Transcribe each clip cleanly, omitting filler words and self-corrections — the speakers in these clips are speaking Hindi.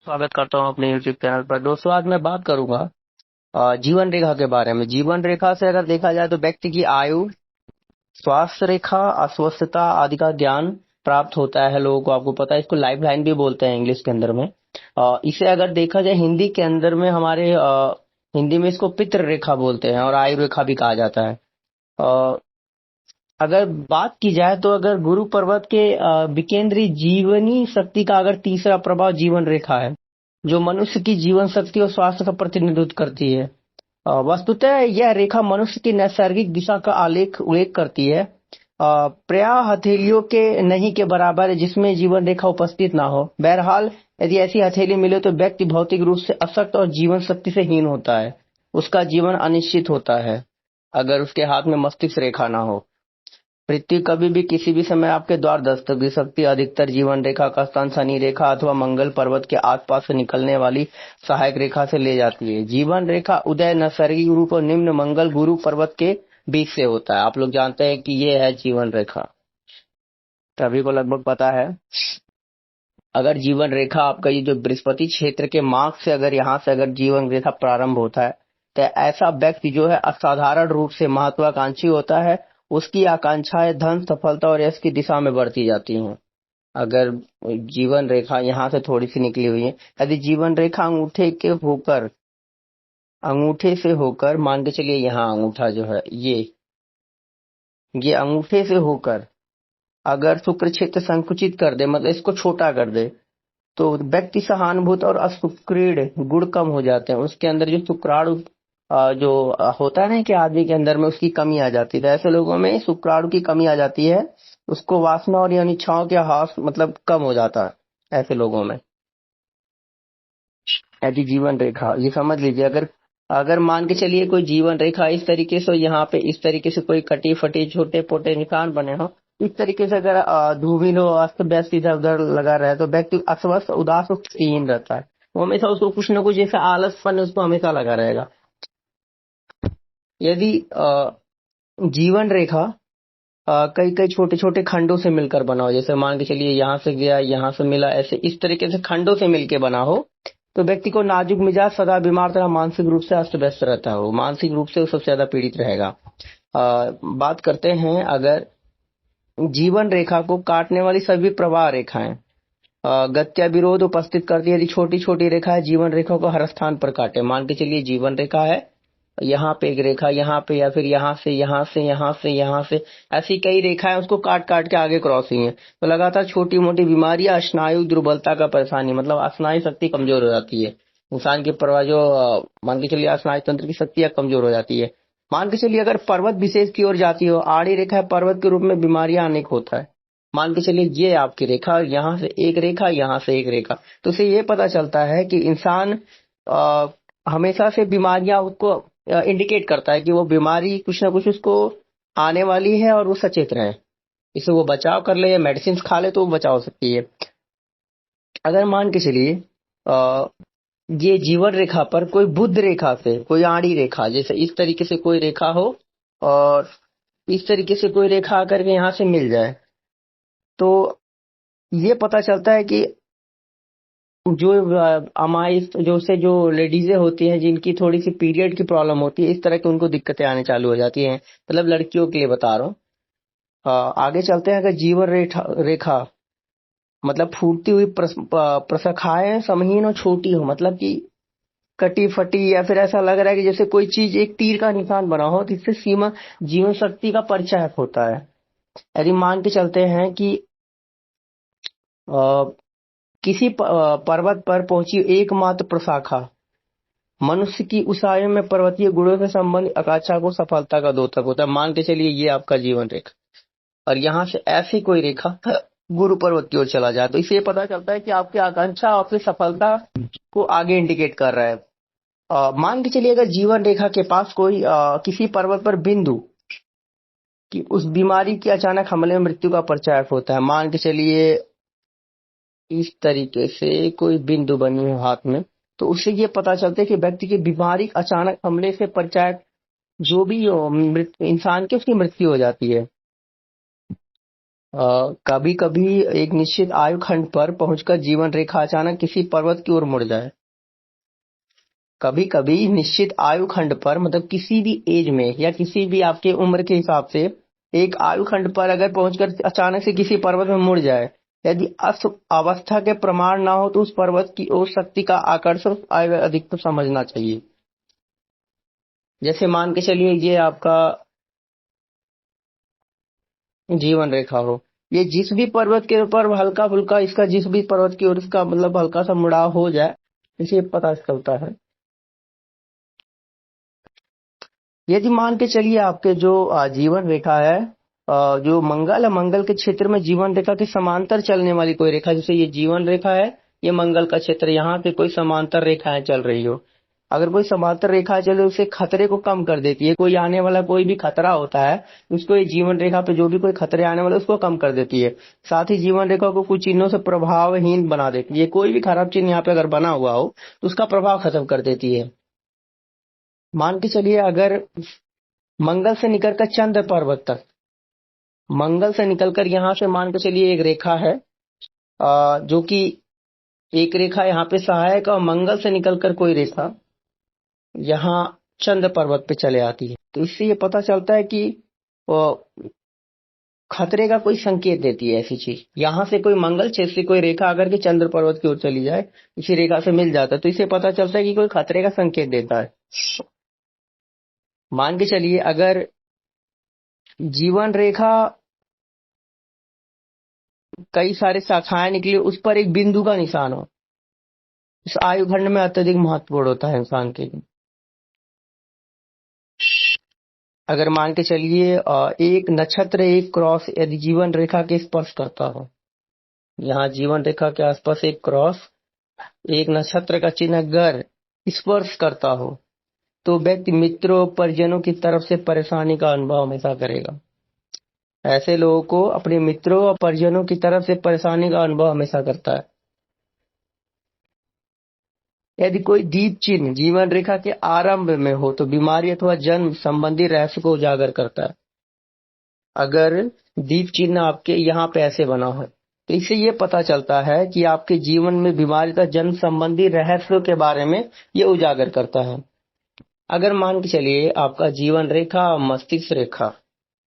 स्वागत करता हूँ अपने YouTube चैनल पर। दोस्तों, आज मैं बात करूंगा जीवन रेखा के बारे में। जीवन रेखा से अगर देखा जाए तो व्यक्ति की आयु, स्वास्थ्य रेखा, अस्वस्थता आदि का ज्ञान प्राप्त होता है लोगों को। आपको पता है, इसको लाइफ लाइन भी बोलते हैं इंग्लिश के अंदर में। इसे अगर देखा जाए हिंदी के अंदर में, हमारे हिंदी में इसको पितृ रेखा बोलते हैं और आयु रेखा भी कहा जाता है। अ, अगर बात की जाए तो अगर गुरु पर्वत के विकेंद्री जीवनी शक्ति का अगर तीसरा प्रभाव जीवन रेखा है, जो मनुष्य की जीवन शक्ति और स्वास्थ्य का प्रतिनिधित्व करती है। वस्तुतः यह रेखा मनुष्य की नैसर्गिक दिशा का उल्लेख करती है। प्रायः हथेलियों के नहीं के बराबर है, जिसमें जीवन रेखा उपस्थित ना हो। बहरहाल, यदि ऐसी हथेली मिले तो व्यक्ति भौतिक रूप से अशक्त और जीवन शक्ति से हीन होता है। उसका जीवन अनिश्चित होता है अगर उसके हाथ में मस्तिष्क रेखा ना हो। मृत्यु कभी भी किसी भी समय आपके द्वार दस्तक दे सकती है। अधिकतर जीवन रेखा का स्थान शनि रेखा अथवा मंगल पर्वत के आसपास से निकलने वाली सहायक रेखा से ले जाती है। जीवन रेखा उदय नैसर्गिक रूप और निम्न मंगल गुरु पर्वत के बीच से होता है। आप लोग जानते हैं कि ये है जीवन रेखा, सभी को लगभग पता है। अगर जीवन रेखा आपका ये जो बृहस्पति क्षेत्र के मार्ग से अगर यहाँ से अगर जीवन रेखा प्रारंभ होता है, तो ऐसा व्यक्ति जो है असाधारण रूप से महत्वाकांक्षी होता है। उसकी आकांक्षाएं धन, सफलता और यश की दिशा में बढ़ती जाती हैं। अगर जीवन रेखा यहाँ से थोड़ी सी निकली हुई है, यदि जीवन रेखा अंगूठे से होकर मान के चलिए, यहाँ अंगूठा जो है ये अंगूठे से होकर अगर शुक्र क्षेत्र संकुचित कर दे, मतलब इसको छोटा कर दे, तो व्यक्ति सहानुभूत और असुक्रीड गुण कम हो जाते हैं। उसके अंदर जो शुक्राणु जो होता है ना कि आदमी के अंदर में उसकी कमी आ जाती है, तो ऐसे लोगों में शुक्राणु की कमी आ जाती है। उसको वासना और यानी इच्छाओं के हास मतलब कम हो जाता है ऐसे लोगों में। यदि जीवन रेखा ये समझ लीजिए, अगर अगर मान के चलिए कोई जीवन रेखा इस तरीके से यहाँ पे इस तरीके से कोई कटी फटी छोटे पोटे निशान बने हो, इस तरीके से अगर धूमिल हो, अस्त व्यस्त इधर उधर लगा रहे, तो व्यक्ति अस्वस्थ, उदास और शक्तिहीन रहता है। वो हमेशा उसको कुछ ना कुछ जैसे आलसपन उसको हमेशा लगा रहेगा। यदि जीवन रेखा कई कई छोटे छोटे खंडों से मिलकर बना हो, जैसे मान के चलिए यहाँ से गया, यहाँ से मिला, ऐसे इस तरीके से खंडों से मिलके बना हो, तो व्यक्ति को नाजुक मिजाज, सदा बीमार तरह, मानसिक रूप से अस्त व्यस्त रहता है। वो मानसिक रूप से वो सबसे ज्यादा पीड़ित रहेगा। बात करते हैं अगर जीवन रेखा को काटने वाली सभी प्रवाह रेखाएं गत्या विरोध उपस्थित करती है। यदि छोटी छोटी रेखा है, जीवन रेखा को हर स्थान पर काटे। मान के चलिए जीवन रेखा है, यहाँ पे एक रेखा, यहाँ पे, या फिर यहाँ से यहाँ से यहाँ से यहाँ से, ऐसी कई रेखाएं उसको काट काट के आगे क्रॉस हुई है। तो लगातार छोटी मोटी बीमारियां, स्नायु दुर्बलता का परेशानी, मतलब स्नायु शक्ति कमजोर हो जाती है। इंसान की प्रवाह जो मान के चलिए स्नायु तंत्र की शक्तियां कमजोर हो जाती है। मान के चलिए अगर पर्वत विशेष की ओर जाती हो, आड़ी रेखा है, पर्वत के रूप में बीमारियां अनेक होता है। मान के चलिए ये आपकी रेखा, यहाँ से एक रेखा, यहाँ से एक रेखा, तो उससे ये पता चलता है कि इंसान हमेशा से बीमारियां उसको इंडिकेट करता है कि वो बीमारी कुछ ना कुछ उसको आने वाली है और वो सचेत रहे। इसे वो बचाव कर ले या मेडिसिन खा ले तो वो बचाव हो सकती है। अगर मान के चलिए ये जीवन रेखा पर कोई बुध रेखा से कोई आड़ी रेखा, जैसे इस तरीके से कोई रेखा हो और इस तरीके से कोई रेखा आकर के यहाँ से मिल जाए, तो ये पता चलता है कि जो अमाइस जो लेडीजें होती हैं, जिनकी थोड़ी सी पीरियड की प्रॉब्लम होती है, इस तरह की उनको दिक्कतें आने चालू हो जाती हैं। मतलब लड़कियों के लिए बता रहा हूँ। आगे चलते हैं। अगर जीवन रेखा मतलब फूटती हुई प्रशाखाएं समहीन और छोटी हो, मतलब कि कटी फटी, या फिर ऐसा लग रहा है कि जैसे कोई चीज एक तीर का निशान बना हो, तो इससे सीमा जीवन शक्ति का परिचय होता है। यदि मान के चलते हैं कि किसी पर्वत पर पहुंची एकमात्र प्रशाखा मनुष्य की उस आयु में पर्वतीय गुणों से संबंधित आकांक्षा को सफलता का द्योतक होता है। मान के चलिए ये आपका जीवन रेखा, और यहाँ से ऐसी कोई रेखा गुरु पर्वत की ओर चला जाए, तो इससे ये पता चलता है कि आपकी आकांक्षा आपकी सफलता को आगे इंडिकेट कर रहा है। मान के चलिए अगर जीवन रेखा के पास कोई किसी पर्वत पर बिंदु कि उस बीमारी की अचानक हमले में मृत्यु का परिचय होता है। मान के चलिए इस तरीके से कोई बिंदु बनी है हाथ में, तो उससे ये पता चलता है कि व्यक्ति की बीमारी अचानक हमले से परिचय जो भी हो इंसान की, उसकी मृत्यु हो जाती है। कभी कभी एक निश्चित आयु खंड पर पहुंचकर जीवन रेखा अचानक किसी पर्वत की ओर मुड़ जाए। कभी कभी निश्चित आयु खंड पर मतलब किसी भी एज में या किसी भी आपके उम्र के हिसाब से एक आयु खंड पर अगर पहुंचकर अचानक से किसी पर्वत में मुड़ जाए, यदि अस अवस्था के प्रमाण ना हो तो उस पर्वत की ओर शक्ति का आकर्षण अधिक तो समझना चाहिए। जैसे मान के चलिए ये आपका जीवन रेखा हो, ये जिस भी पर्वत के ऊपर हल्का फुल्का इसका जिस भी पर्वत की ओर इसका मतलब हल्का सा मुड़ाव हो जाए, इसे पता चलता है। यदि मान के चलिए आपके जो जीवन रेखा है, जो मंगल है, मंगल के क्षेत्र में जीवन रेखा के समांतर चलने वाली कोई रेखा, जैसे ये जीवन रेखा है, ये मंगल का क्षेत्र, यहाँ पे कोई समांतर रेखाएं चल रही हो, अगर कोई समांतर रेखा चले उसे खतरे को कम कर देती है। कोई आने वाला कोई भी खतरा होता है उसको ये जीवन रेखा पे जो भी कोई खतरे आने वाले उसको कम कर देती है। साथ ही जीवन रेखा को कुछ चिन्हों से प्रभावहीन बना देती है। कोई भी खराब चिन्ह यहाँ पे अगर बना हुआ हो तो उसका प्रभाव खत्म कर देती है। मान के चलिए अगर मंगल से निकलकर चंद्र पर्वत तक, मंगल से निकलकर यहाँ से मान के चलिए एक रेखा है, जो कि एक रेखा यहाँ पे सहायक और मंगल से निकलकर कोई रेखा यहाँ चंद्र पर्वत पे चले आती है, तो इससे ये पता चलता है कि खतरे का कोई संकेत देती है ऐसी चीज। यहाँ से कोई मंगल क्षेत्र से कोई रेखा अगर के चंद्र पर्वत की ओर चली जाए, इसी रेखा से मिल जाता है, तो इससे पता चलता है कि कोई खतरे का संकेत देता है। मान के चलिए अगर जीवन रेखा कई सारे शाखाएं निकली, उस पर एक बिंदु का निशान हो, इस आयु खंड में अत्यधिक महत्वपूर्ण होता है इंसान के लिए। अगर मान के चलिए एक नक्षत्र एक क्रॉस यदि जीवन रेखा के स्पर्श करता हो, यहाँ जीवन रेखा के आसपास एक क्रॉस एक नक्षत्र का चिन्ह अगर स्पर्श करता हो तो व्यक्ति मित्रों परिजनों की तरफ से परेशानी का अनुभव हमेशा करेगा। ऐसे लोगों को अपने मित्रों और परिजनों की तरफ से परेशानी का अनुभव हमेशा करता है। यदि कोई दीप चिन्ह जीवन रेखा के आरंभ में हो तो बीमारी अथवा जन्म संबंधी रहस्य को उजागर करता है। अगर दीप चिन्ह आपके यहाँ पे ऐसे बना हो तो इससे ये पता चलता है कि आपके जीवन में बीमारी का जन्म संबंधी रहस्यों के बारे में ये उजागर करता है। अगर मान के चलिए आपका जीवन रेखा, मस्तिष्क रेखा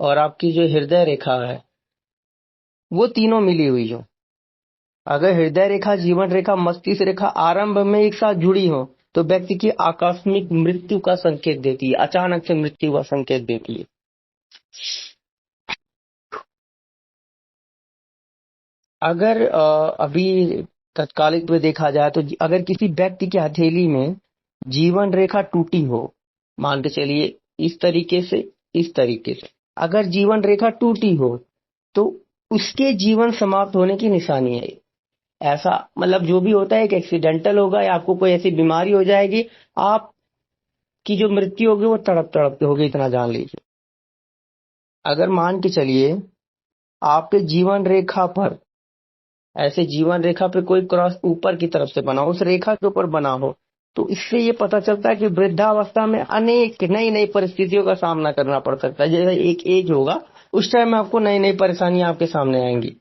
और आपकी जो हृदय रेखा है वो तीनों मिली हुई हो, अगर हृदय रेखा, जीवन रेखा, मस्तिष्क रेखा आरंभ में एक साथ जुड़ी हो तो व्यक्ति की आकस्मिक मृत्यु का संकेत देती है, अचानक से मृत्यु का संकेत देती है। अगर अभी तत्कालिक में देखा जाए तो अगर किसी व्यक्ति की हथेली में जीवन रेखा टूटी हो, मान के चलिए इस तरीके से, इस तरीके से अगर जीवन रेखा टूटी हो तो उसके जीवन समाप्त होने की निशानी है। ऐसा मतलब जो भी होता है एक एक्सीडेंटल होगा या आपको कोई ऐसी बीमारी हो जाएगी, आपकी जो मृत्यु होगी वो तड़प तड़प के होगी, इतना जान लीजिए। अगर मान के चलिए आपके जीवन रेखा पर ऐसे जीवन रेखा पे कोई क्रॉस ऊपर की तरफ से बना हो, उस रेखा के ऊपर बना हो, तो इससे ये पता चलता है कि वृद्धावस्था में अनेक नई नई परिस्थितियों का सामना करना पड़ सकता है। जैसे एक एज होगा उस टाइम में आपको नई नई परेशानियां आपके सामने आएंगी।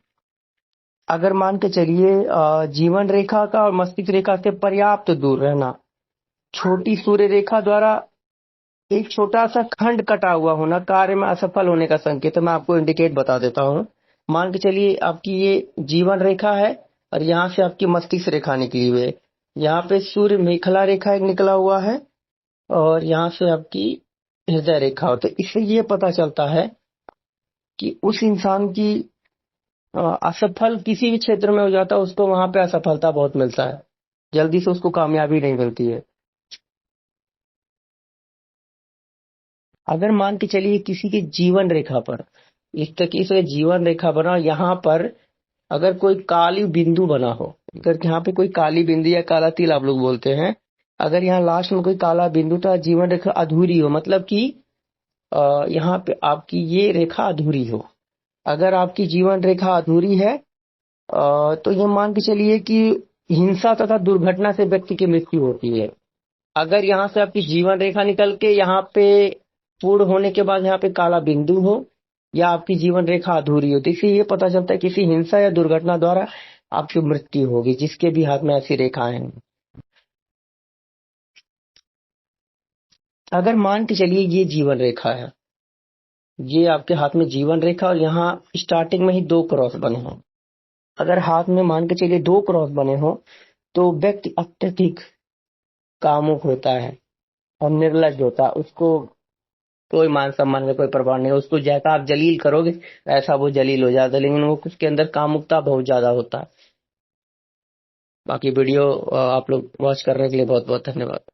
अगर मान के चलिए जीवन रेखा का और मस्तिष्क रेखा से पर्याप्त दूर रहना, छोटी सूर्य रेखा द्वारा एक छोटा सा खंड कटा हुआ होना कार्य में असफल होने का संकेत है। मैं आपको इंडिकेट बता देता हूँ। मान के चलिए आपकी ये जीवन रेखा है और यहाँ से आपकी मस्तिष्क रेखा निकली हुई है, यहाँ पे सूर्य मेखला रेखा एक निकला हुआ है और यहाँ से आपकी हृदय रेखा हो, तो इससे ये पता चलता है कि उस इंसान की असफल किसी भी क्षेत्र में हो जाता है, उसको वहां पे असफलता बहुत मिलता है, जल्दी से उसको कामयाबी नहीं मिलती है। अगर मान के चलिए किसी के जीवन रेखा पर इस तरीके से जीवन रेखा बना, यहाँ पर अगर कोई काली बिंदु बना हो, अगर यहाँ पे कोई काली बिंदु या काला तिल आप लोग बोलते हैं, अगर यहाँ लास्ट में कोई काला बिंदु था, जीवन रेखा अधूरी हो, मतलब कि यहाँ पे आपकी ये रेखा अधूरी हो। अगर आपकी जीवन रेखा अधूरी है तो ये मान के चलिए कि हिंसा तथा दुर्घटना से व्यक्ति की मृत्यु होती है। अगर यहाँ से आपकी जीवन रेखा निकल के यहाँ पे पूर्ण होने के बाद यहाँ पे काला बिंदु हो या आपकी जीवन रेखा अधूरी होती है। इससे ये पता चलता है किसी हिंसा या दुर्घटना द्वारा आपकी मृत्यु होगी, जिसके भी हाथ में ऐसी रेखाएं हैं। अगर मान के चलिए ये जीवन रेखा है, ये आपके हाथ में जीवन रेखा और यहाँ स्टार्टिंग में ही 2 क्रॉस बने हों। अगर हाथ में मान के चलिए 2 क्रॉस बने हों, तो व्यक्ति अत्यधिक कामुक होता है और निर्लज्ज होता है। उसको कोई मान सम्मान का कोई परवाह नहीं है। उसको जैसा आप जलील करोगे ऐसा वो जलील हो जाता है, लेकिन वो उसके अंदर कामुकता बहुत ज्यादा होता है। बाकी वीडियो आप लोग वॉच करने के लिए बहुत बहुत धन्यवाद।